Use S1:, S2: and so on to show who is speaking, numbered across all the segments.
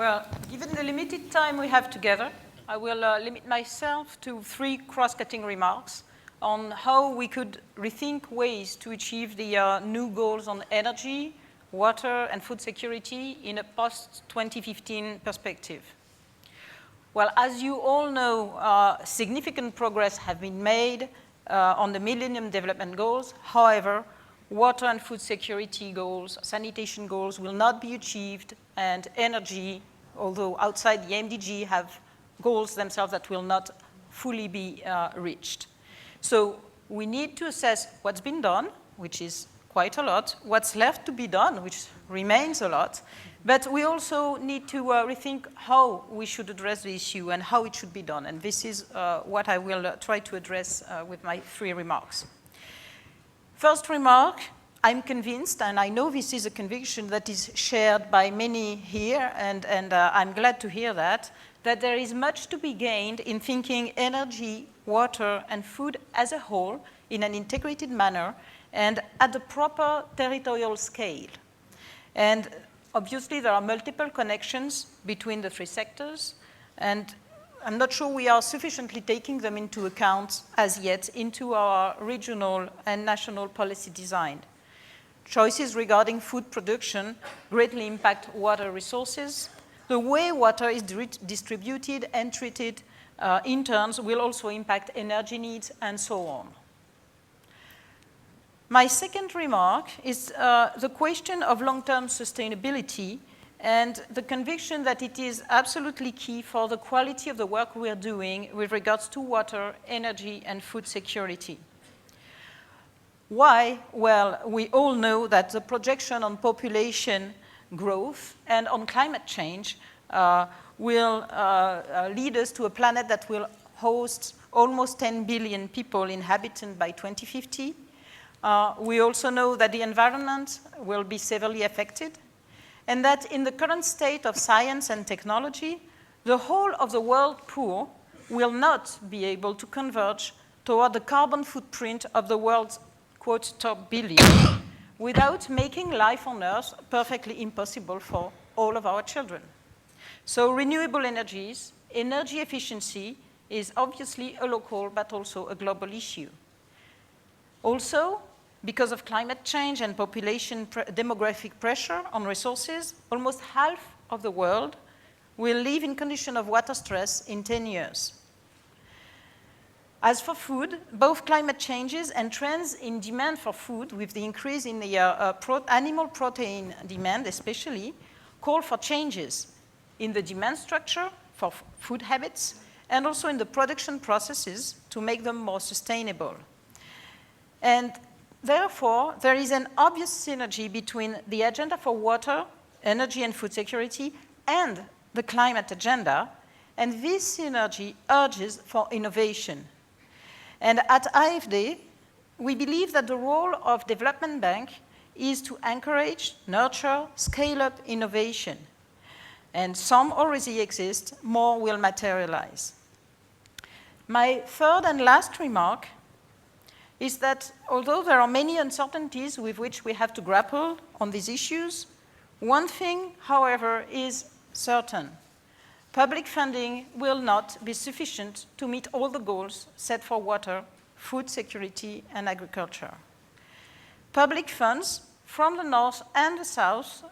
S1: Well, given the limited time we have together, I will limit myself to 3 cross-cutting remarks on how we could rethink ways to achieve the new goals on energy, water, and food security in a post-2015 perspective. Well, as you all know, significant progress have been made on the Millennium Development Goals. However, water and food security goals, sanitation goals will not be achieved, and energy, although outside the MDG, have goals themselves that will not fully be reached. So we need to assess what's been done, which is quite a lot, what's left to be done, which remains a lot, but we also need to rethink how we should address the issue and how it should be done. And this is what I will try to address with my 3 remarks. First remark, I'm convinced, and I know this is a conviction that is shared by many here, and I'm glad to hear that there is much to be gained in thinking energy, water, and food as a whole in an integrated manner and at the proper territorial scale. And obviously, there are multiple connections between the 3 sectors, and I'm not sure we are sufficiently taking them into account as yet into our regional and national policy design. Choices regarding food production greatly impact water resources. The way water is distributed and treated in turns will also impact energy needs and so on. My second remark is the question of long-term sustainability and the conviction that it is absolutely key for the quality of the work we are doing with regards to water, energy, and food security. Why? Well, we all know that the projection on population growth and on climate change will lead us to a planet that will host almost 10 billion people inhabited by 2050. We also know that the environment will be severely affected, and that in the current state of science and technology, the whole of the world poor will not be able to converge toward the carbon footprint of the world's, quote, top billion, without making life on Earth perfectly impossible for all of our children. So renewable energies, energy efficiency is obviously a local but also a global issue. Also, because of climate change and population demographic pressure on resources, almost half of the world will live in condition of water stress in 10 years. As for food, both climate changes and trends in demand for food, with the increase in the animal protein demand especially, call for changes in the demand structure for food habits and also in the production processes to make them more sustainable. And therefore, there is an obvious synergy between the agenda for water, energy, and food security and the climate agenda, and this synergy urges for innovation. And at AFD, we believe that the role of development bank is to encourage, nurture, scale up innovation. And some already exist, more will materialize. My third and last remark is that although there are many uncertainties with which we have to grapple on these issues, one thing, however, is certain. Public funding will not be sufficient to meet all the goals set for water, food security, and agriculture. Public funds from the north and the south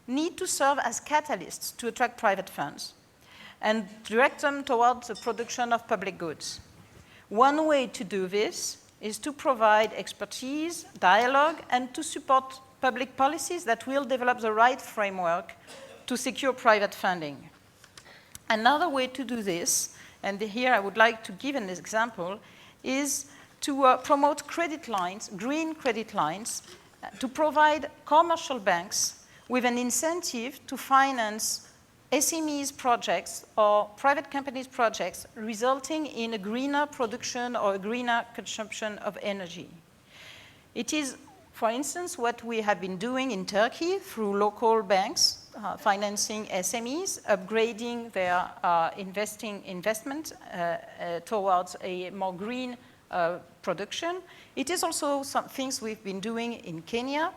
S1: need to serve as catalysts to attract private funds and direct them towards the production of public goods. One way to do this is to provide expertise, dialogue, and to support public policies that will develop the right framework to secure private funding. Another way to do this, and here I would like to give an example, is to promote credit lines, green credit lines, to provide commercial banks with an incentive to finance SMEs projects or private companies projects resulting in a greener production or a greener consumption of energy. It is, for instance, what we have been doing in Turkey through local banks financing SMEs, upgrading their investment towards a more green production. It is also some things we've been doing in Kenya,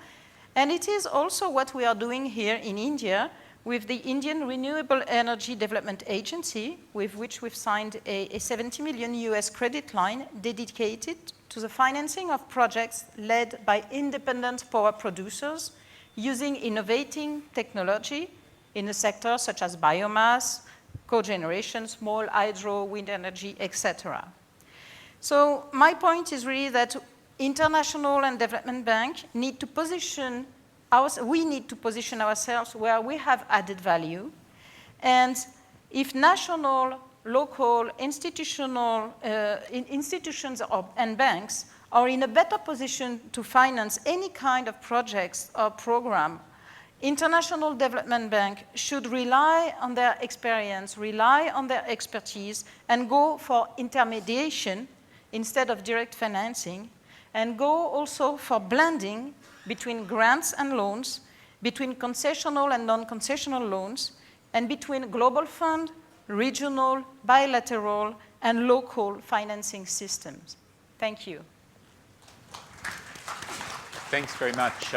S1: and it is also what we are doing here in India with the Indian Renewable Energy Development Agency, with which we've signed a 70 million US credit line dedicated to the financing of projects led by independent power producers using innovating technology in a sector such as biomass, cogeneration, small hydro, wind energy, etc. So my point is really that international and development bank need to position we need to position ourselves where we have added value. And if national, local, institutional institutions and banks are in a better position to finance any kind of projects or program, International Development Bank should rely on their experience, rely on their expertise, and go for intermediation instead of direct financing, and go also for blending between grants and loans, between concessional and non-concessional loans, and between global fund, regional, bilateral, and local financing systems. Thank you.
S2: Thanks very much.